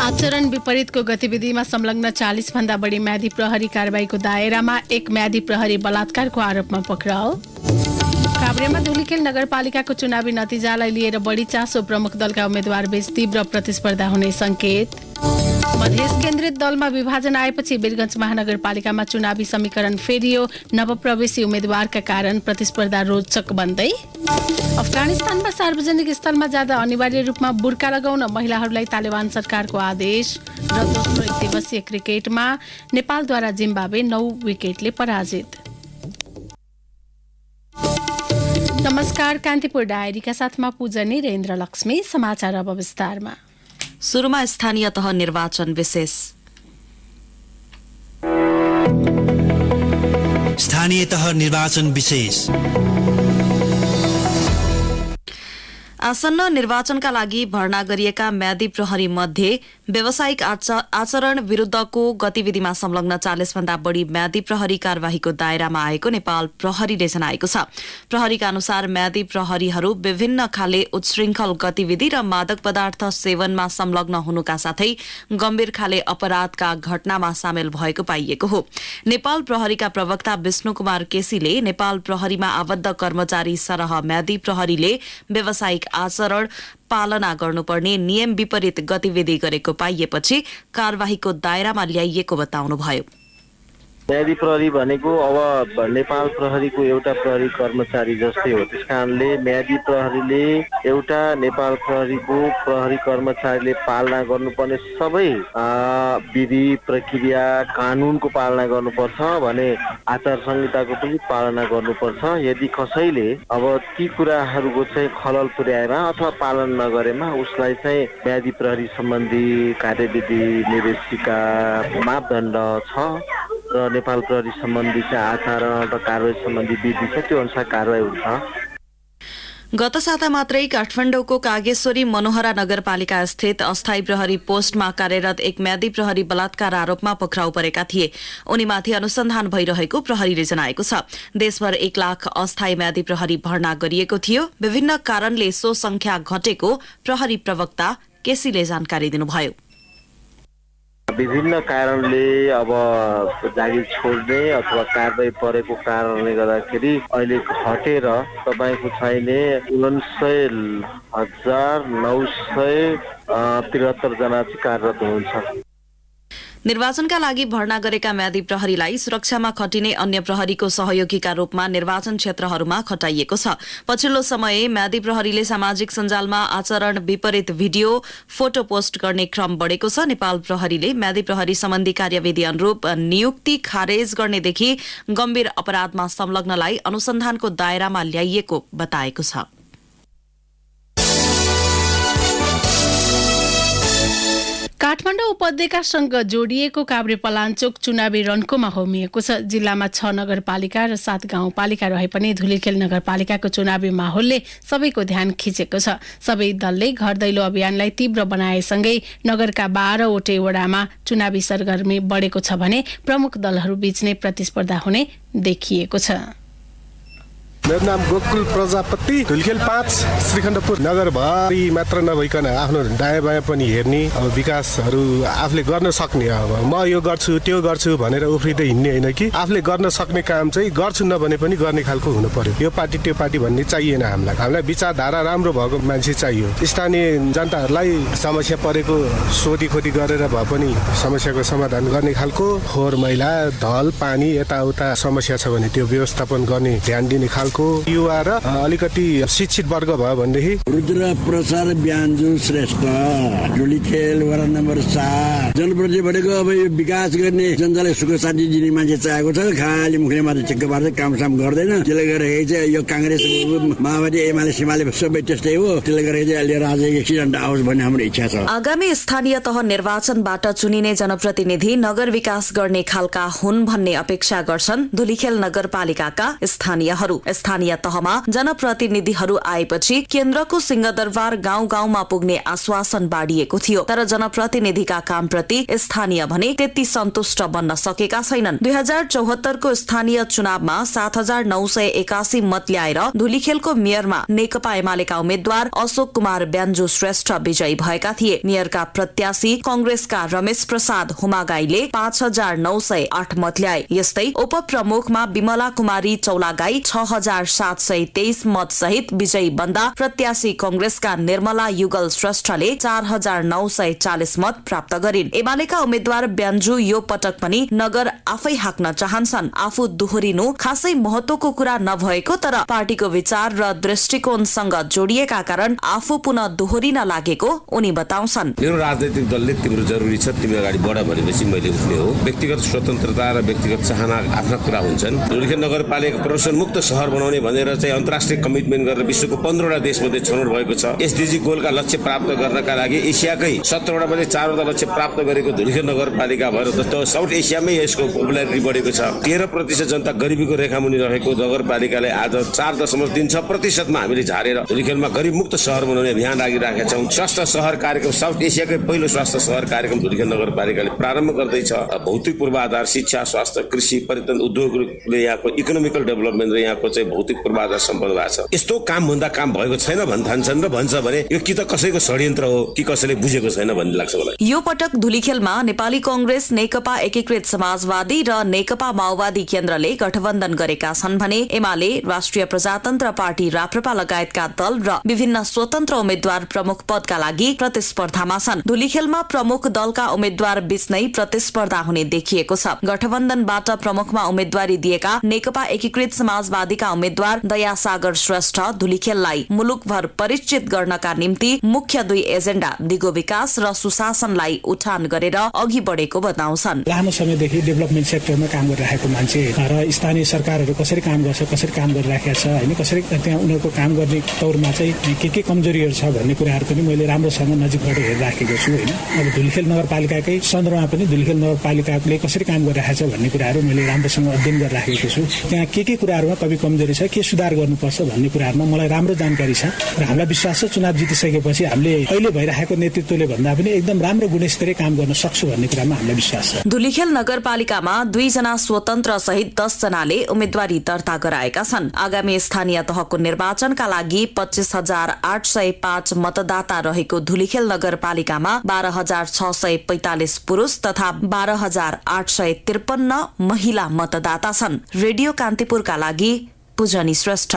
आचरण विपरीतको गतिविधिमा संलग्न 40 भन्दा बढी म्यादी प्रहरी कारबाहीको दायरामा एक म्यादी प्रहरी बलात्कारको आरोपमा पक्राउ। काभ्रेमा धुलिखेल नगरपालिकाको चुनावी नतिजालाई लिएर बढी चासो, प्रमुख दलका उम्मेद्वार बीच तीव्र प्रतिस्पर्धा हुने संकेत। मधेस केन्द्रित दलमा विभाजन आएपछि वीरगञ्ज महानगरपालिकामा चुनावी समीकरण फेरियो, नवप्रवेशी उम्मेद्वारका कारण प्रतिस्पर्धा रोचक बन्दै। अफगानिस्तानमा सार्वजनिक स्थलमा जाँदा अनिवार्य रूपमा बुर्का लगाउन महिलाहरूलाई तालिबान सरकारको आदेश। र दोस्रो एक दिवसीय क्रिकेटमा नेपालद्वारा जिम्बाब्वे 9 विकेटले पराजित। नमस्कार, कान्तिपुर डायरीका साथमा पूजनी र इन्द्रलक्ष्मी। समाचार अब विस्तारमा। सुरुमा स्थानीय तह निर्वाचन विशेष। स्थानीय तह निर्वाचन विशेष। आसन्न निर्वाचनका लागि भर्ना गरिएका म्यादी प्रहरी मध्ये व्यावसायिक आचरण विरुद्धको गतिविधिमा संलग्न 40 भन्दा बढी म्यादी प्रहरी कार्यवाहीको दायरामा आएको नेपाल प्रहरीले जनाएको छ। प्रहरीका अनुसार म्यादी प्रहरीहरू विभिन्न खाले उच्छृङ्खल गतिविधि र मादक पदार्थ सेवनमा संलग्न हुनुका साथै गम्भीर खाले अपराधका घटनामा सामेल भएको पाइएको हो। नेपाल प्रहरीका प्रवक्ता विष्णु कुमार केसीले नेपाल प्रहरीमा आबद्ध कर्मचारी सरह म्यादी प्रहरीले व्यावसायिक आचरण पालना गर्नुपर्ने नियम विपरीत गतिविधि गरेको पाइएपछि कार्यवाहीको दायरामा ल्याइएको बताउनुभयो। म्यादी प्रहरी भनेको अब नेपाल प्रहरीको एउटा प्रहरी कर्मचारी जस्तै हो। त्यसकारणले म्यादी प्रहरीले एउटा नेपाल प्रहरीको प्रहरी कर्मचारीले पालना गर्नुपर्ने सबै विधि प्रक्रिया कानुनको पालना गर्नुपर्छ भने आचार संहिताको पनि पालना गर्नुपर्छ। यदि कसैले अब ती कुराहरूको चाहिँ खलल पुर्याएमा अथवा पालन नगरेमा उसलाई चाहिँ म्यादी प्रहरी सम्बन्धी कार्यविधि निर्देशिका मापदण्ड छ र नेपाल प्रहरी सम्बन्धी चाहिँ आचार र कारवाही सम्बन्धी विधि छ, त्यो अनुसार कारवाही हुन्छ। गत साता मात्रै काठमाडौँको कागेश्वरी मनोहरा नगरपालिका स्थित अस्थायी प्रहरी पोस्टमा कार्यरत एक म्यादी प्रहरी बलात्कार आरोपमा पक्राउ परेका थिए। उनीमाथि अनुसन्धान भइरहेको प्रहरीले जनाएको छ। देशभर 1 लाख अस्थायी म्यादी प्रहरी भर्ना गरिएको थियो। विभिन्न कारणले सो संख्या घटेको प्रहरी प्रवक्ता केसीले जानकारी दिनुभयो। विभिन्न कारणले अब जागिर छोड्ने अथवा कारवाही परेको कारणले गर्दाखेरि अहिले घटेर तपाईँको चाहिने 49,973 जना चाहिँ कार्यरत हुनुहुन्छ। निर्वाचनका लागि भर्ना गरेका म्यादी प्रहरीलाई सुरक्षामा खटिने अन्य प्रहरीको सहयोगीका रूपमा निर्वाचन क्षेत्रहरूमा खटाइएको छ। पछिल्लो समय म्यादी प्रहरीले सामाजिक सञ्जालमा आचरण विपरीत भिडियो, फोटो पोस्ट गर्ने क्रम बढेको छ। नेपाल प्रहरीले म्यादी प्रहरी सम्बन्धी कार्यविधि अनुरूप नियुक्ति खारेज गर्नेदेखि गम्भीर अपराधमा संलग्नलाई अनुसन्धानको दायरामा ल्याइएको बताएको छ। काठमाडौँ उपत्यकासँग जोडिएको काभ्रे पलाञ्चोक चुनावी रन्कोमा होमिएको छ। जिल्लामा 6 नगरपालिका र 7 गाउँपालिका रहे पनि धुलिखेल नगरपालिकाको चुनावी माहौलले सबैको ध्यान खिचेको छ। सबै दलले घर दैलो अभियानलाई तीव्र बनाएसँगै नगरका 12 वटै वडामा चुनावी सरगर्मी बढेको छ भने प्रमुख दलहरू बीच नै प्रतिस्पर्धा हुने देखिएको छ। मेरो नाम गोकुल प्रजापति। धुलिखेल 5 श्रीखण्डपुर नगरभरि मात्र नभइकन आफ्नो दायाँ बायाँ पनि हेर्ने, अब विकासहरू आफूले गर्न सक्ने, अब म यो गर्छु त्यो गर्छु भनेर उफ्रिँदै हिँड्ने होइन कि आफूले गर्न सक्ने काम चाहिँ गर्छु नभने पनि गर्ने खालको हुनु पर्यो। यो पार्टी त्यो पार्टी भन्ने चाहिएन। हामीलाई विचारधारा राम्रो भएको मान्छे चाहियो। स्थानीय जनताहरूलाई समस्या परेको सोधीखोजी गरेर भए पनि समस्याको समाधान गर्ने खालको, फोहोर मैला ढल पानी यताउता समस्या छ भने त्यो व्यवस्थापन गर्ने ध्यान दिने खालको युवा र अलिकति शिक्षित वर्ग भयो भनेदेखि। रुद्र प्रसाद ब्यान्जु श्रेष्ठ, धुलिखेल वडा नम्बर 7। जनप्रति भनेको अब यो विकास गर्ने जनतालाई सुख शान्ति दिने मान्छे चाहिएको छ। खाली मुखले मात्रै चेक्क पार्दै कामसाम गर्दैन। त्यसले गर्दाखेरि चाहिँ यो काङ्ग्रेस माओवादी एमाले सिमाले सबै त्यस्तै हो। त्यसले गर्दाखेरि चाहिँ अहिले राजा एक्सिडेन्ट आओस् भन्ने हाम्रो इच्छा छ। आगामी स्थानीय तह निर्वाचनबाट चुनिने जनप्रतिनिधि नगर विकास गर्ने खालका हुन् भन्ने अपेक्षा गर्छन् धुलिखेल नगरपालिकाका स्थानीयहरू। स्थानीय तहमा जनप्रतिनिधिहरू आएपछि केन्द्रको सिंहदरबार गाउँ गाउँमा पुग्ने आश्वासन बाँडिएको थियो, तर जनप्रतिनिधिका कामप्रति स्थानीय भने त्यति सन्तुष्ट बन्न सकेका छैनन्। 2074 को स्थानीय चुनावमा 7981 मत ल्याएर धुलीखेलको मेयरमा नेकपा एमालेका उम्मेद्वार अशोक कुमार ब्यान्जु श्रेष्ठ विजयी भएका थिए। मेयरका प्रत्याशी कंग्रेसका रमेश प्रसाद हुमागाईले 5908 मत ल्याए। यस्तै उपप्रमुखमा विमला कुमारी चौलागाई 6723 मत सहित विजयी बन्दा प्रत्याशी कंग्रेसका निर्मला युगल श्रेष्ठले 4940 मत प्राप्त गरिन्। एमालेका उम्मेद्वार ब्यान्जु यो पटक पनि नगर आफै हाक्न चाहन्छन्। आफू दोहोरिनु खासै महत्वको कुरा नभएको तर पार्टीको विचार र दृष्टिकोणसँग जोडिएका कारण आफू पुनः दोहोरिन लागेको उनी बताउँछन्। मेरो राजनैतिक दलले तिम्रो जरुरी छ, तिमी अगाडि बढ भनेपछि मैले उठ्ने हो। व्यक्तिगत स्वतन्त्रता र व्यक्तिगत चाहना आफ्ना कुरा हुन्छन्। धुलीखेल नगरपालिका प्रदूषण मुक्त शहर बनाउने भनेर चाहिँ अन्तर्राष्ट्रिय कमिटमेन्ट गरेर विश्वको 15वटा देशमध्ये छनौट भएको छ। एसडीजी गोलका लक्ष्य प्राप्त गर्नका लागि एसियाकै 17वटा मध्ये 4वटा लक्ष्य प्राप्त गरेको धुलीखेल नगरपालिका भएर जस्तो साउथ एसियामै यसको पोपुलारिटी बढेको छ। 13% जनता गरिबीको रेखामुनि रहेको नगरपालिकाले आज 4.36% हामीले झारेर धुलीखेलमा गरिब मुक्त शहर बनाउने अभियान लागिरहेका छौँ। स्वास्थ्य शहर कार्यक्रम साउथ एसियाकै पहिलो स्वास्थ्य शहर कार्यक्रम धुलीखेल नगरपालिकाले प्रारम्भ गर्दैछ। भौतिक पूर्वाधार, शिक्षा, स्वास्थ्य, कृषि, पर्यटन, उद्योगले यहाँको इकोनोमिकल डेभलपमेन्ट र यहाँको चाहिँ भौतिक पूर्वाधार सम्पन्न भएको छ। यस्तो कामभन्दा काम भएको छैन भन्ठान्छन् र भन्छ भने यो कि त कसैको षड्यन्त्र हो कि कसैले बुझेको छैन भन्ने लाग्छ मलाई। यो पटक धुलीखेलमा नेपाली कंग्रेस, नेकपा एकीकृत समाजवादी र नेकपा माओवादी केन्द्रले गठबन्धन गरेका छन् भने एमाले, राष्ट्रिय प्रजातन्त्र पार्टी राप्रपा लगायतका दल र विभिन्न स्वतन्त्र उम्मेद्वार प्रमुख पदका लागि प्रतिस्पर्धामा छन्। धुलीखेलमा प्रमुख दलका उम्मेद्वार बीच नै प्रतिस्पर्धा हुने देखिएको छ। गठबन्धनबाट प्रमुखमा उम्मेद्वारी दिएका नेकपा एकीकृत समाजवादीका उम्मेद्वार दयासागर श्रेष्ठ धुलीखेललाई मुलुकभर परिचित गर्नका निम्ति मुख्य दुई एजेण्डा दिगो विकास र सुशासनलाई उठान गरेर अघि बढेको बताउँछन्। लामो समयदेखि डेभलपमेन्ट सेक्टरमा काम गरिरहेको मान्छे र स्थानीय सरकारहरू कसरी काम गर्छ, कसरी काम गरिरहेको छ हैन, कसरी त्यहाँ उनीहरूको काम गर्ने तौरमा चाहिँ के कमजोरीहरू छ भन्ने कुराहरू पनि मैले राम्रोसँग नजिकबाट हेरिराखेको छु हैन। अब धुलीखेल नगरपालिकाकै सन्दर्भमा पनि धुलीखेल नगरपालिकाले कसरी काम गरिरहेको छ भन्ने कुराहरू मैले राम्रोसँग अध्ययन गरिराखेको छु। त्यहाँ के कुराहरूमा कमी कमजोरी छ, के सुधार गर्नुपर्छ भन्ने कुराहरूमा मलाई राम्रो जानकारी छ र हामीलाई विश्वास छ चुनाव जितिसकेपछि हामीले अहिले भइरहेको नेतृत्वले भन्दा पनि एकदम राम्रो गुणस्तरीय काम गर्न सक्छु भन्ने कुरामा हामीलाई विश्वास छ। धुलीखेल नगरपालिकामा 2 जना स्वतन्त्र सहित 10 जनाले उम्मेद्वारी दर्ता गराएका छन्। आगामी स्थानीय तहको निर्वाचनका लागि 25,805 मतदाता रहेको धुलीखेल नगरपालिकामा 12,645 पुरुष तथा 12,853 महिला मतदाता छन्। रेडियो कान्तिपुरका लागि पूजनी श्रेष्ठ।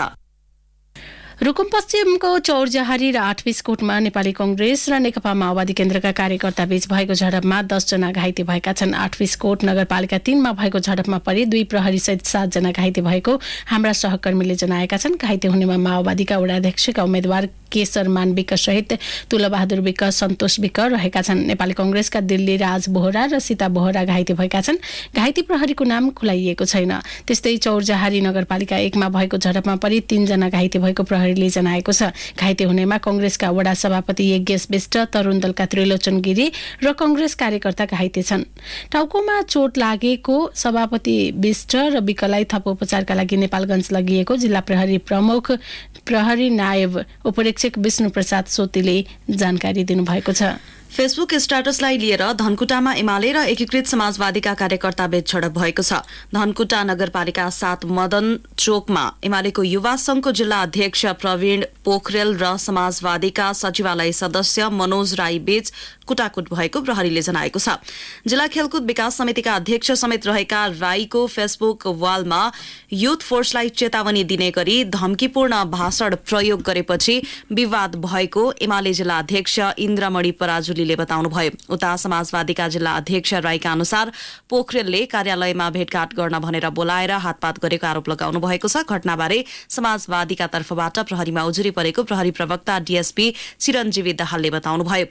रुकुम पश्चिमको चौरजहारी र आठबिसकोटमा नेपाली कंग्रेस र नेकपा माओवादी केन्द्रका कार्यकर्ता बीच भएको झडपमा 10 जना घाइते भएका छन्। आठबिसकोट नगरपालिका 3 मा भएको झडपमा परि 2 प्रहरी सहित 7 जना घाइते भएको हाम्रा सहकर्मीले जनाएका छन्। घाइते हुनेमा माओवादीका वडाध्यक्षका उम्मेद्वार केशरमान विक सहित तुलबहादुर विक, सन्तोष विक रहेका छन्। नेपाली कंग्रेसका दिल्ली राज बोहरा र सीता बोहरा घाइते भएका छन्। घाइते प्रहरीको नाम खुलाइएको छैन। त्यस्तै चौरजहारी नगरपालिका 1 मा भएको झडपमा परि 3 जना घाइते भएको प्रहरीले जनाएको छ। घाइते हुनेमा कंग्रेसका वडा सभापति यज्ञेश विष्ट, तरुण दलका त्रिलोचन गिरी र कंग्रेस कार्यकर्ता घाइते छन्। टाउकोमा चोट लागेको सभापति विष्ट र विकलाई थप उपचारका लागि नेपालगञ्ज लगिएको जिल्ला प्रहरी प्रमुख प्रहरी नायब उपरीक्षक विष्णु प्रसाद सोतीले जानकारी दिनुभएको छ। फेसबुक स्ट्याटसलाई लिएर धनकुटामा एमाले र एकीकृत समाजवादीका कार्यकर्ता बीच झडप भएको छ। धनकुटा नगरपालिका 7 मदन चोकमा एमालेको युवा संघको जिल्ला अध्यक्ष प्रवीण पोखरेल र समाजवादीका सचिवालय सदस्य मनोज राई बीच कुटाकुट भएको प्रहरीले जनाएको छ। जिल्ला खेलकुद विकास समितिका अध्यक्ष समेत रहेका राईको फेसबुक वालमा युथ फोर्सलाई चेतावनी दिने गरी धम्कीपूर्ण भाषण प्रयोग गरेपछि विवाद भएको एमाले जिल्ला अध्यक्ष इन्द्रमणि पराजुलीले बताउनुभयो। उता समाजवादीका जिल्ला अध्यक्ष राईका अनुसार पोखरेलले कार्यालयमा भेटघाट गर्न भनेर बोलाएर हातपात गरेको आरोप लगाउनु भएको छ। घटनाबारे समाजवादीका तर्फबाट प्रहरीमा उजुरी परेको प्रहरी प्रवक्ता डीएसपी चिरञ्जीवी दाहालले बताउनुभयो।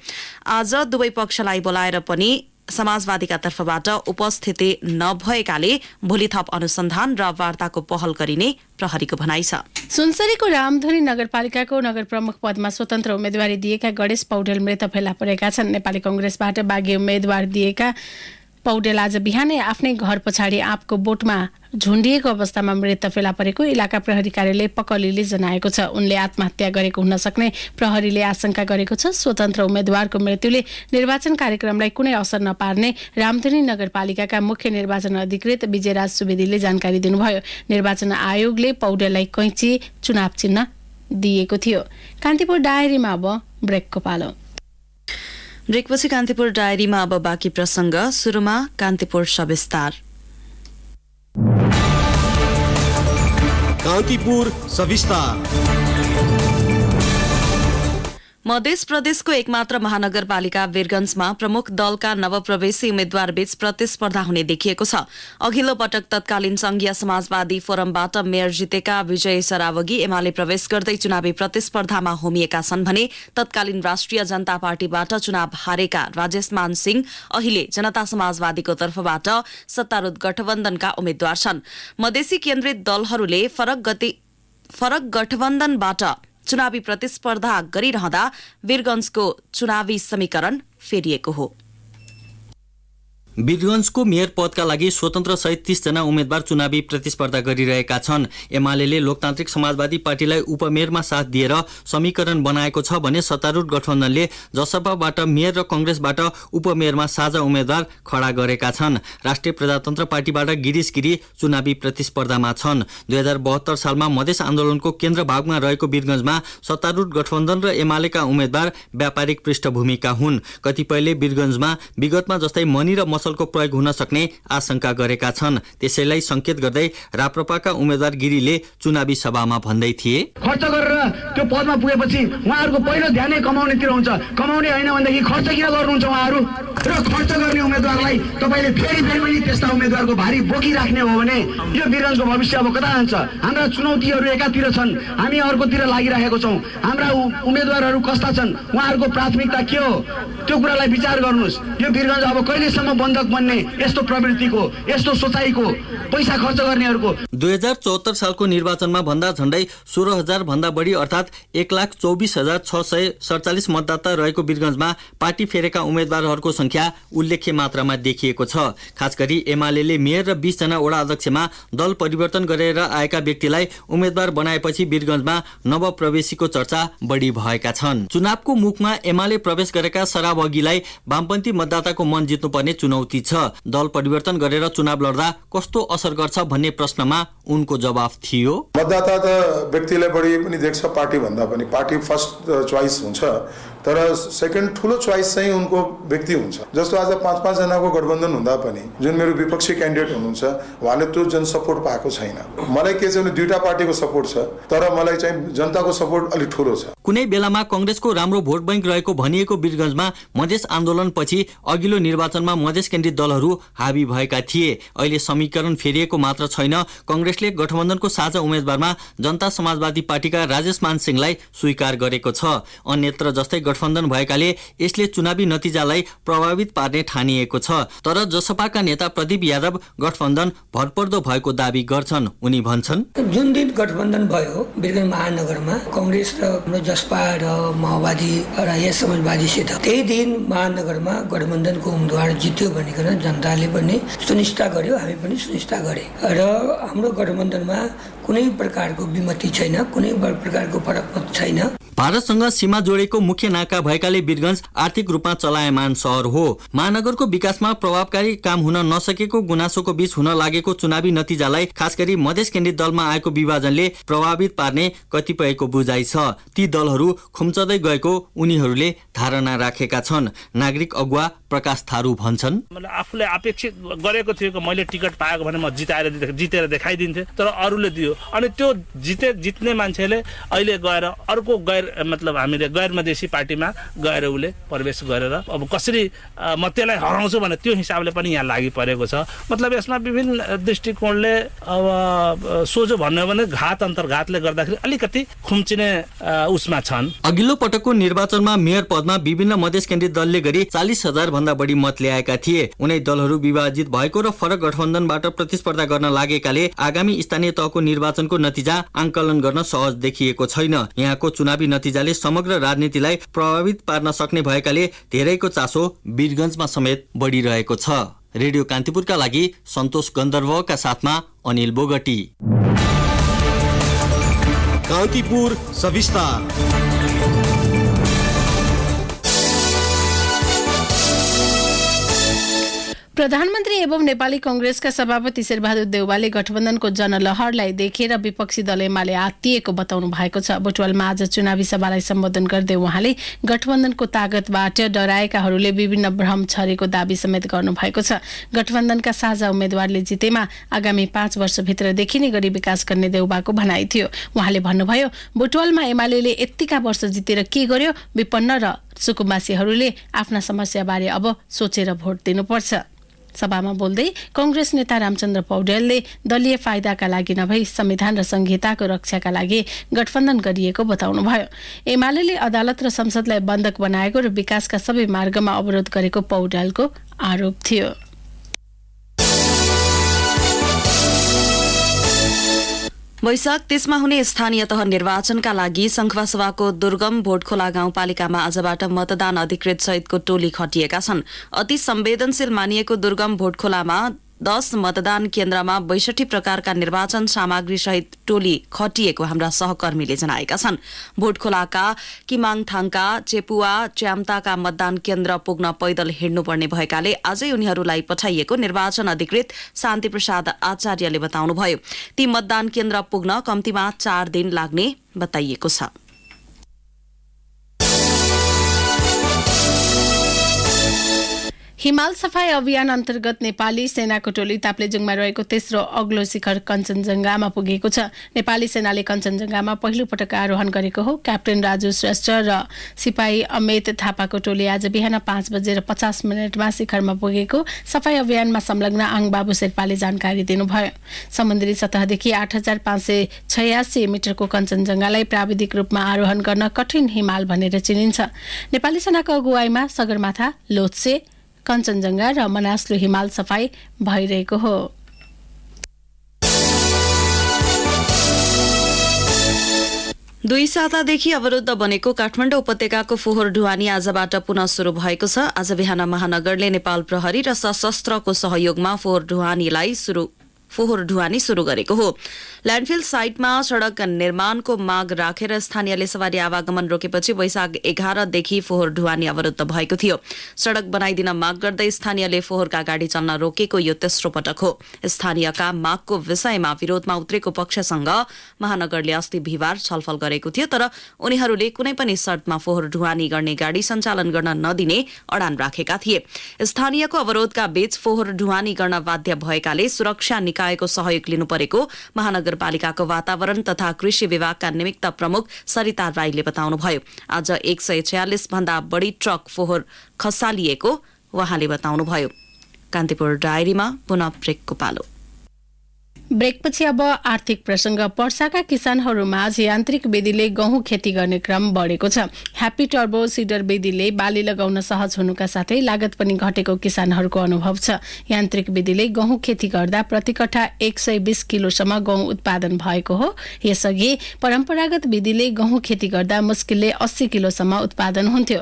आज दुवै पक्षलाई बोलाएर पनि समाजवादीका तर्फबाट उपस्थिति नभएकाले भोलि थप अनुसन्धान र वार्ताको पहल गरिने प्रहरीको भनाइ छ। सुनसरीको रामधुनी नगरपालिकाको नगर प्रमुख पदमा स्वतन्त्र उम्मेदवारी दिएका गणेश पौडेल मृत फेला परेका छन्। नेपाली कंग्रेसबाट बागी उम्मेदवार दिएका पौडेल आज बिहानै आफ्नै घर पछाडि आँपको बोटमा झुन्डिएको अवस्थामा मृत फेला परेको इलाका प्रहरी कार्यालय पकलीले जनाएको छ। उनले आत्महत्या गरेको हुन सक्ने प्रहरीले आशंका गरेको छ। स्वतन्त्र उम्मेद्वारको मृत्युले निर्वाचन कार्यक्रमलाई कुनै असर नपार्ने रामधुनी नगरपालिकाका मुख्य निर्वाचन अधिकृत विजयराज सुवेदीले जानकारी दिनुभयो। निर्वाचन आयोगले पौडेललाई कैँची चुनाव चिन्ह दिएको थियो। कान्तिपुर डायरीमा अब ब्रेकको पालो। ब्रेकपछि कान्तिपुर डायरीमा अब बाँकी प्रसंग। सुरुमा कान्तिपुर सविस्तार। कान्तिपुर सविस्तार। मध्य प्रदेशको एकमात्र महानगरपालिका वीरगंजमा प्रमुख दलका नवप्रवेशी उम्मेद्वार बीच प्रतिस्पर्धा हुने देखिएको छ। अघिल्लो पटक तत्कालीन संघीय समाजवादी फोरमबाट मेयर जितेका विजय सरावगी एमाले प्रवेश गर्दै चुनावी प्रतिस्पर्धामा होमिएका छन् भने तत्कालीन राष्ट्रिय जनता पार्टीबाट चुनाव हारेका राजेश मान सिंह अहिले जनता समाजवादीको तर्फबाट सत्तारूढ गठबन्धनका उम्मेद्वार छन्। मधेसी केन्द्रित दलहरूले फरक गठबन्धनबाट चुनावी प्रतिस्पर्धा गरिरहँदा वीरगंजको चुनावी समीकरण फेरिएको हो। वीरगंजको मेयर पदका लागि स्वतन्त्र सहित 30 जना उम्मेद्वार चुनावी प्रतिस्पर्धा गरिरहेका छन्। एमाले लोकतान्त्रिक समाजवादी पार्टीलाई उपमेयरमा साथ दिएर समीकरण बनाएको छ भने सत्तारूढ गठबन्धनले जसपाबाट मेयर र कांग्रेसबाट उपमेयरमा साझा उम्मेद्वार खडा गरेका छन्। राष्ट्रिय प्रजातन्त्र पार्टीबाट गिरीश गिरी चुनावी प्रतिस्पर्धामा छन्। 2072 सालमा मधेस आन्दोलनको केन्द्र भागमा रहेको वीरगंजमा सत्तारूढ गठबन्धन र एमालेका उम्मेद्वार व्यापारिक पृष्ठभूमिका हुन्। कतिपयले वीरगंजमा विगतमा जस्तै मनी र मसलको प्रयोग हुन सक्ने आशंका गरेका छन्। त्यसैलाई संकेत गर्दै राप्रपाका उम्मेद्वार गिरीले चुनावी सभामा भन्दै थिए, खर्च गरेर त्यो पदमा पुगेपछि उहाँहरूको पहिलो ध्यानै कमाउनेतिर हुन्छ। कमाउने होइन भनेदेखि खर्च किन गर्नुहुन्छ उहाँहरू? र खर्च गर्ने उम्मेद्वारलाई तपाईँले फेरि पनि त्यस्ता उम्मेद्वारको भारी बोकिराख्ने हो भने यो वीरगंजको भविष्य अब कता जान्छ? हाम्रा चुनौतीहरू एकातिर छन्, हामी अर्कोतिर लागिरहेको छौँ। हाम्रा उम्मेद्वारहरू कस्ता छन्, उहाँहरूको प्राथमिकता के हो, त्यो कुरालाई विचार गर्नुहोस्। यो वीरगंज अब कहिलेसम्म बन्धक बन्ने यस्तो प्रवृत्तिको, यस्तो सोचाइको, पैसा खर्च गर्नेहरूको? 2074 सालको निर्वाचनमा भन्दा झण्डै 16,000 भन्दा बढी अर्थात् 1,24,647 मतदाता रहेको वीरगंजमा पार्टी फेरेका उम्मेद्वारहरूको संख्या उल्लेख्य मात्रामा देखिएको छ। खास गरी एमाले मेयर र 20 जना वडा अध्यक्षमा दल परिवर्तन गरेर आएका व्यक्तिलाई उम्मेद्वार बनाएपछि वीरगंजमा नवप्रवेशीको चर्चा बढी भएका छन्। चुनावको मुखमा एमाले प्रवेश गरेका सरावगीलाई वामपन्थी मतदाताको मन जित्नुपर्ने चुनौती छ। दल परिवर्तन गरेर चुनाव लड्दा कस्तो असर गर्छ भन्ने प्रश्नमा उनको जवाफ थियो, मतदाता त व्यक्तिलाई बढी पनि देख्छ पार्टी भन्दा पनि। पार्टी फर्स्ट चोइस हुन्छ तर सेकेन्ड ठुलो चोइस चाहिँ उनको व्यक्ति हुन्छ। जस्तो आज 5-5 जनाको गठबन्धन हुँदा पनि जुन मेरो विपक्षी क्यान्डिडेट हुनुहुन्छ उहाँले त्यो जन सपोर्ट पाएको छैन। मलाई के छ भने दुईटा पार्टीको सपोर्ट छ तर मलाई चाहिँ जनताको सपोर्ट अलि ठुलो छ। कुनै बेलामा कांग्रेसको राम्रो भोट बैंक रहेको भनिएको वीरगंजमा मधेस आन्दोलनपछि अघिल्लो निर्वाचनमा मधेस केन्द्रित दलहरू हावी भएका थिए। अहिले समीकरण फेरिएको मात्र छैन, कांग्रेसले गठबन्धनको साझा उम्मेद्वारमा जनता समाजवादी पार्टीका राजेश मान सिंहलाई स्वीकार गरेको छ। अन्यत्र जस्तै गठबन्धन भएकाले यसले चुनावी नतिजालाई प्रभावित पार्ने ठानिएको छ। तर जसपाका नेता प्रदीप यादव गठबन्धन भरपर्दो भएको दावी गर्छन्। उनी भन्छन्, जुन दिन गठबन्धन भयो वीरगंज महानगरमा कांग्रेस र जसपा र माओवादी र यस समाजवादीसित, त्यही दिन महानगरमा गठबन्धनको उम्मेदवार जित्यो भनिकन जनताले पनि सुनिश्चित गर्यो, हामी पनि सुनिश्चित गरे र हाम्रो गठबन्धनमा कुनै प्रकारको विमति छैन, कुनै प्रकारको फरक मत छैन। भारतसँग सीमा जोडेको मुख्य नाका भएकाले वीरगंज आर्थिक रूपमा चलायमान शहर हो। महानगरको विकासमा प्रभावकारी काम हुन नसकेको गुनासोको बीच हुन लागेको चुनावी नतिजालाई खास गरी मधेस केन्द्रित दलमा आएको विभाजनले प्रभावित पार्ने कतिपयको बुझाइ छ। ती दलहरू खुम्चदै गएको उनीहरूले धारणा राखेका छन्। नागरिक अगुवा प्रकाश थारू भन्छन्, आफूले अपेक्षित गरेको थियो मैले टिकट पाएको भने म जितेर देखाइदिन्थे तर अरूले दियो। अनि त्यो जित्ने मान्छेले अहिले गएर अर्को मतलब हामीले गैर मधेसी पार्टीमा गएर उसले प्रवेश गरेर अब कसरी म त्यसलाई हराउँछु भने त्यो हिसाबले पनि यहाँ लागि परेको छ। मतलब यसमा विभिन्न दृष्टिकोणले अब सोझो भन्यो भने घात अन्तर्घातले गर्दाखेरि अलिकति खुम्चिने उसमा छन्। अघिल्लो पटकको निर्वाचनमा मेयर पदमा विभिन्न मधेस केन्द्रित दलले गरी 40,000 भन्दा बढी मत ल्याएका थिए। उनै दलहरू विभाजित भएको र फरक गठबन्धनबाट प्रतिस्पर्धा गर्न लागेकाले आगामी स्थानीय तहको निर्वाचनको नतिजा आंकलन गर्न सहज देखिएको छैन। यहाँको चुनावी नतिजाले समग्र राजनीतिलाई प्रभावित पार्न सक्ने भएकाले धेरैको चासो वीरगंजमा समेत बढिरहेको छ। रेडियो कान्तिपुरका लागि सन्तोष गन्धर्वका साथमा अनिल बोगटी। कान्तिपुर सविस्तार। प्रधानमन्त्री एवं नेपाली कांग्रेसका सभापति शेरबहादुर देउवाले गठबन्धनको जनलहरलाई देखेर विपक्षी दल एमाले आत्तिएको बताउनु भएको छ। बुटवलमा आज चुनावी सभालाई सम्बोधन गर्दै उहाँले गठबन्धनको तागतबाट डराएकाहरूले विभिन्न भ्रम छरेको दावी समेत गर्नु भएको छ। गठबन्धनका साझा उम्मेद्वारले जितेमा आगामी 5 वर्षभित्र देखिने गरी विकास गर्ने देउवाको भनाइ थियो। उहाँले भन्नुभयो, बुटवलमा एमालेले यत्तिका वर्ष जितेर के गर्यो? विपन्न र सुकुम्बासीहरूले आफ्ना समस्याबारे अब सोचेर भोट दिनुपर्छ। सभामा बोल्दै कांग्रेस नेता रामचन्द्र पौडेलले दलीय फाइदाका लागि नभई संविधान र संहिताको रक्षाका लागि गठबन्धन गरिएको बताउनुभयो। एमालेले अदालत र संसदलाई बन्धक बनाएको र विकासका सबै मार्गमा अवरोध गरेको पौडेलको आरोप थियो। वैशाख 30 मा हुने स्थानीय तह निर्वाचनका लागि संखुवासभाको दुर्गम भोटखोला गाउँपालिकामा आजबाट मतदान अधिकृत सहितको टोली खटिएका छन्। अति संवेदनशील मानिएको दुर्गम भोटखोलामा 10 मतदान केन्द्रमा 62 प्रकारका निर्वाचन सामग्री सहित टोली खटिएको हाम्रा सहकर्मीले जनाएका छन्। भोटखोलाका किमाङथाङका चेपुवा च्याम्ताका मतदान केन्द्र पुग्न पैदल हिँड्नुपर्ने भएकाले आजै उनीहरूलाई पठाइएको निर्वाचन अधिकृत शान्ति प्रसाद आचार्यले बताउनुभयो। ती मतदान केन्द्र पुग्न कम्तीमा 4 दिन लाग्ने बताइएको छ। हिमाल सफाई अभियान अन्तर्गत नेपाली सेनाको टोली ताप्लेजुङमा रहेको तेस्रो अग्लो शिखर कञ्चनजङ्घामा पुगेको छ। नेपाली सेनाले कञ्चनजङ्घामा पहिलो पटक आरोहण गरेको हो। क्याप्टेन राजु श्रेष्ठ र सिपाही अमित थापाको टोली आज बिहान 5:50 शिखरमा पुगेको सफाई अभियानमा संलग्न आङबाबु शेर्पाले जानकारी दिनुभयो। समुद्री सतहदेखि 8586 मिटरको कञ्चनजङ्घालाई प्राविधिक रूपमा आरोहण गर्न कठिन हिमाल भनेर चिनिन्छ। नेपाली सेनाको अगुवाईमा सगरमाथा, लोत्से, कञ्चनजङ्घा र मनास्लु हिमाल सफाई भइरहेको हो। दुई सातादेखि अवरुद्ध बनेको काठमाडौँ उपत्यकाको फोहोर ढुवानी आजबाट पुनः शुरू भएको छ। आज बिहान महानगरले नेपाल प्रहरी र सशस्त्रको सहयोगमा फोहोर ढुवानी शुरू गरेको हो। ल्यान्डफिल साइटमा सड़क निर्माणको माग राखेर स्थानीयले सवारी आवागमन रोकेपछि वैशाख 11 देखि फोहोर ढुवानी अवरुद्ध भएको थियो। सड़क बनाइदिन माग गर्दै स्थानीयले फोहोरका गाडी चल्न रोकेको यो तेस्रो पटक हो। स्थानीयका मागको विषयमा विरोधमा उत्रेको पक्षसँग महानगरले अस्ति बिहिबार छलफल गरेको थियो, तर उनीहरूले कुनै पनि शर्तमा फोहोर ढुवानी गर्ने गाडी सञ्चालन गर्न नदिने अडान राखेका थिए। स्थानीयको अवरोधका बीच फोहोर ढुवानी गर्न बाध्य भएकाले सुरक्षा निकायको सहयोग लिनु परेको महानगरपालिकाको वातावरण तथा कृषि विभागका निमित्त प्रमुख सरिता राईले बताउनुभयो। आज 146 भन्दा बढी ट्रक फोहोर खसालिएको उहाँले बताउनुभयो। कान्तिपुर डायरीमा पुनः ब्रेकको पालो। ब्रेकपछि अब आर्थिक प्रसंग। पर्साका किसानहरूमाझ यान्त्रिक विधिले गहुँ खेती गर्ने क्रम बढेको छ। ह्याप्पी टर्बो सिडर विधिले बाली लगाउन सहज हुनुका साथै लागत पनि घटेको किसानहरूको अनुभव छ। यान्त्रिक विधिले गहुँ खेती गर्दा प्रति कट्ठा 120 किलोसम्म गहुँ उत्पादन भएको हो। यसअघि परम्परागत विधिले गहुँ खेती गर्दा मुस्किलले 80 किलोसम्म उत्पादन हुन्थ्यो।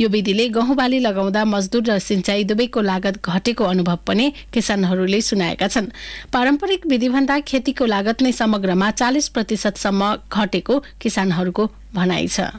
यो विधिले गहुँ बाली लगाउँदा मजदुर र सिंचाई दुवैको लागत घटेको अनुभव पनि किसानहरूले सुनाएका छन्। पारम्परिक विधि भन्दा खेतीको लागत नै समग्रमा 40% सम्म घटेको किसानहरूको भनाइ छ।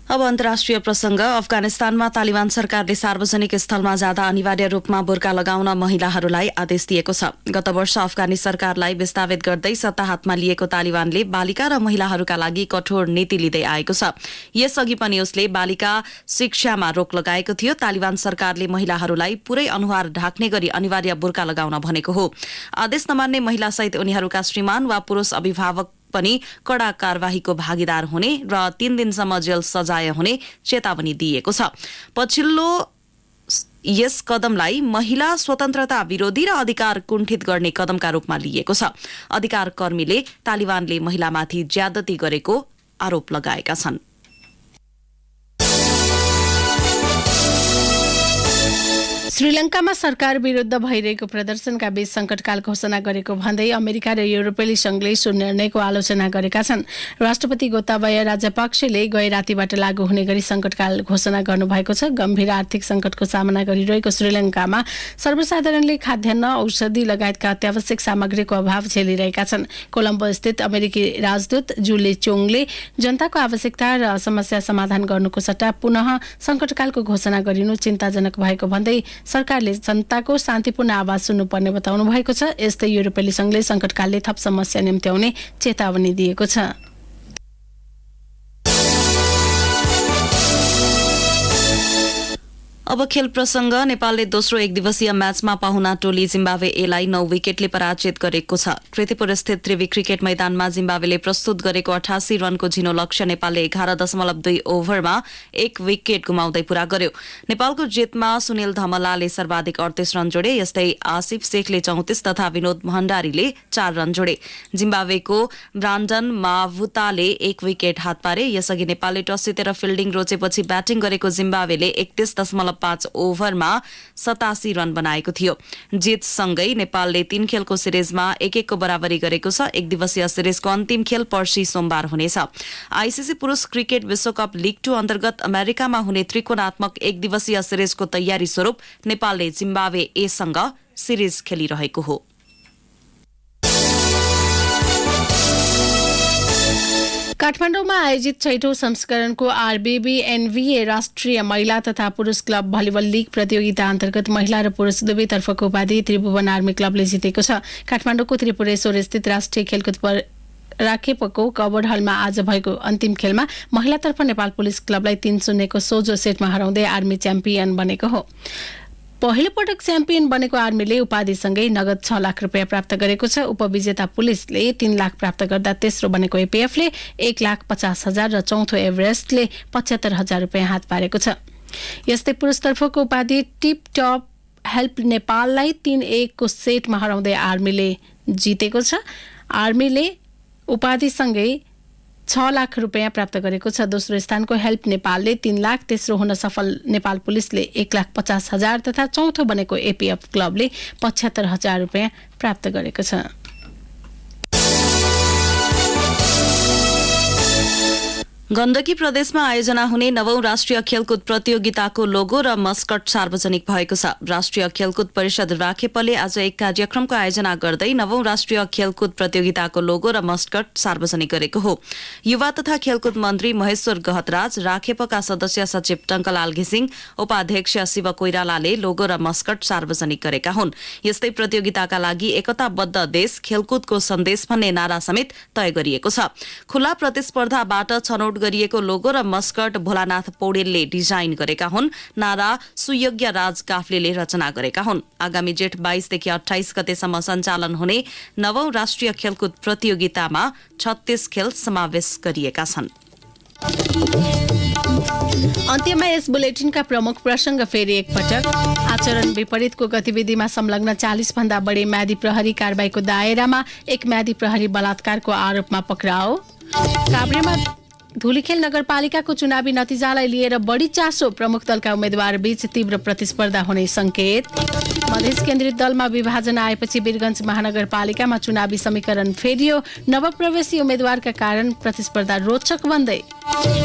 अब अन्तर्राष्ट्रिय प्रसंग। अफगानिस्तानमा तालिबान सरकारले सार्वजनिक स्थलमा जाँदा अनिवार्य रूपमा बुर्का लगाउन महिलाहरूलाई आदेश दिएको छ। गत वर्ष अफगानी सरकारलाई विस्थापित गर्दै सत्ता हातमा लिएको तालिबानले बालिका र महिलाहरूका लागि कठोर नीति लिँदै आएको छ। यसअघि पनि उसले बालिका शिक्षामा रोक लगाएको थियो। तालिबान सरकारले महिलाहरूलाई पूरै अनुहार ढाक्ने गरी अनिवार्य बुर्का लगाउन भनेको हो। आदेश नमान्ने महिलासहित उनीहरूका श्रीमान वा पुरुष अभिभावक पनि कड़ा कार्यवाहीको भागीदार हुने र 3 दिनसम्म जेल सजाय हुने चेतावनी दिएको छ। पछिल्लो यस कदमलाई महिला स्वतन्त्रता विरोधी र अधिकार कुण्ठित गर्ने कदमका रूपमा लिएको छ। अधिकार कर्मीले तालिबानले महिलामाथि ज्यादती गरेको आरोप लगाएका छन्। श्रीलङ्कामा सरकार विरुद्ध भइरहेको प्रदर्शनका बीच सङ्कटकाल घोषणा गरेको भन्दै अमेरिका र युरोपेली संघले सो निर्णयको आलोचना गरेका छन्। राष्ट्रपति गोताबाया राजपक्षले गए रातिबाट लागू हुने गरी सङ्कटकाल घोषणा गर्नुभएको छ। गम्भीर आर्थिक सङ्कटको सामना गरिरहेको श्रीलङ्कामा सर्वसाधारणले खाद्यान्न, औषधि लगायतका अत्यावश्यक सामग्रीको अभाव झेलिरहेका छन्। कोलम्बो स्थित अमेरिकी राजदूत जुली चोङले जनताको आवश्यकता र समस्या समाधान गर्नुको सट्टा पुनः सङ्कटकालको घोषणा गरिनु चिन्ताजनक भएको भन्दै सरकारले जनताको शान्तिपूर्ण आवाज सुन्नुपर्ने बताउनु भएको छ। यस्तै युरोपेली संघले सङ्कटकालले थप समस्या निम्त्याउने चेतावनी दिएको छ। अब खेल प्रसंग। नेपालले दोस्रो एक दिवसीय म्याचमा पाहुना टोली जिम्बावे एलाई 9 विकेटले पराजित गरेको छ। कृतिपुर स्थित त्रिवी क्रिकेट मैदानमा जिम्बावेले प्रस्तुत गरेको 88 रनको झिनो लक्ष्य नेपालले 11.2 ओभरमा 1 विकेट गुमाउँदै पूरा गर्यो। नेपालको जितमा सुनिल धमलाले सर्वाधिक 38 रन जोडे। यस्तै आसिफ शेखले 34 तथा विनोद भण्डारीले 4 रन जोडे। जिम्बावेको ब्रान्डन मावुताले 1 विकेट हात पारे। यसअघि नेपालले टस जितेर फिल्डिङ रोजेपछि ब्याटिङ गरेको जिम्बावेले 31.5 ओभरमा 87 रन बनाएको थियो। जितसँगै नेपालले 3 खेलको सिरिजमा 1-1 को बराबरी गरेको छ। एक दिवसीय सिरिजको अन्तिम खेल पर्सि सोमबार हुनेछ। आईसीसी पुरुष क्रिकेट विश्वकप लीग 2 अन्तर्गत अमेरिकामा हुने त्रिकोणात्मक एक दिवसीय सिरिजको तयारी स्वरूप नेपालले जिम्बावे एसँग सिरिज खेलिरहेको हो। काठमाडौँमा आयोजित 6औं संस्करणको आरबीबीएनभीए राष्ट्रिय महिला तथा पुरुष क्लब भलिबल लीग प्रतियोगिता अन्तर्गत महिला र पुरुष दुवैतर्फको उपाधि त्रिभुवन आर्मी क्लबले जितेको छ। काठमाडौँको त्रिपुरेश्वर स्थित राष्ट्रिय खेलकुद राखेपको कबोर्ड हलमा आज भएको अन्तिम खेलमा महिलातर्फ नेपाल पुलिस क्लबलाई 3-0 को सोझो सेटमा हराउँदै आर्मी च्याम्पियन बनेको हो। पहिलो पटक च्याम्पियन बनेको आर्मीले उपाधिसँगै नगद 6 लाख रुपियाँ प्राप्त गरेको छ। उपविजेता पुलिसले 3 लाख प्राप्त गर्दा तेस्रो बनेको एपीएफले 1,50,000 र चौथो एभरेस्टले 75,000 रुपियाँ हात पारेको छ। यस्तै पुरुषतर्फको उपाधि टिप टप हेल्प नेपाललाई 3-1 को सेटमा हराउँदै आर्मीले जितेको छ। आर्मीले उपाधिसँगै 6 लाख रुपियाँ प्राप्त गरेको छ। दोस्रो स्थानको हेल्प नेपालले 3 लाख, तेस्रो हुन सफल नेपाल पुलिसले 1,50,000 तथा चौथो बनेको एपीएफ क्लबले 75,000 रुपियाँ प्राप्त गरेको छ। गण्डकी प्रदेशमा आयोजना हुने 9औं राष्ट्रिय खेलकुद प्रतियोगिताको लोगो र मस्कट सार्वजनिक भएको छ। राष्ट्रिय खेलकुद परिषद राखेपले आज एक कार्यक्रमको आयोजना गर्दै 9औं राष्ट्रिय खेलकुद प्रतियोगिताको लोगो र मस्कट सार्वजनिक गरेको हो। युवा तथा खेलकुद मन्त्री महेश्वर गहतराज, राखेपका सदस्य सचिव टंकलाल घिसिङ, उपाध्यक्ष शिव कोइरालाले लोगो र मस्कट सार्वजनिक गरेका हुन्। यस्तै प्रतियोगिताका लागि एकताबद्ध देश खेलकुदको सन्देश भन्ने नारा समेत तय गरिएको छ। खुला प्रतिस्पर्धाबाट छनौट गरिएको लोगो र मस्कट भोलानाथ पौडेलले डिजाइन गरेका हुन्। नारा सुयोग्य राज काफ्लेले रचना गरेका हुन्। आगामी जेठ 22 देखि 28 गतेसम्म सञ्चालन हुने 9औं राष्ट्रिय खेलकुद प्रतियोगितामा 36 खेल समावेश गरिएका छन्। अन्त्यमा यस बुलेटिनका प्रमुख प्रसंग फेरि एकपटक। आचरण विपरीतको गतिविधिमा संलग्न 40 भन्दा बढी म्यादी प्रहरी कारबाहीको दायरामा एक म्यादी प्रहरी बलात्कारको आरोपमा पक्राउ। काभ्रेमा धुलीखेल नगरपालिकाको चुनावी नतिजालाई लिएर बढी चासो, प्रमुख दलका उम्मेद्वार बीच तीव्र प्रतिस्पर्धा हुने संकेत। मधेस केन्द्रित दलमा विभाजन आएपछि वीरगञ्ज महानगरपालिकामा चुनावी समीकरण फेरियो। नवप्रवेशी उम्मेद्वारका कारण प्रतिस्पर्धा रोचक बन्दै।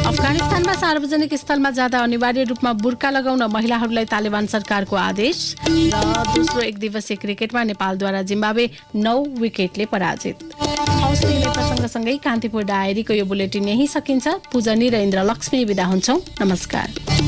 अफगानिस्तानमा सार्वजनिक स्थलमा जाँदा अनिवार्य रूपमा बुर्का लगाउन महिलाहरूलाई तालिबान सरकारको आदेश। र दोस्रो एक दिवसीय क्रिकेटमा नेपालद्वारा जिम्बावे 9 विकेटले पराजित। प्रसंगसँगै कान्तिपुर डायरीको यो बुलेटिन यही सकिन्छ। पूजनी र इन्द्र लक्ष्मी बिदा हुन्छौं। नमस्कार।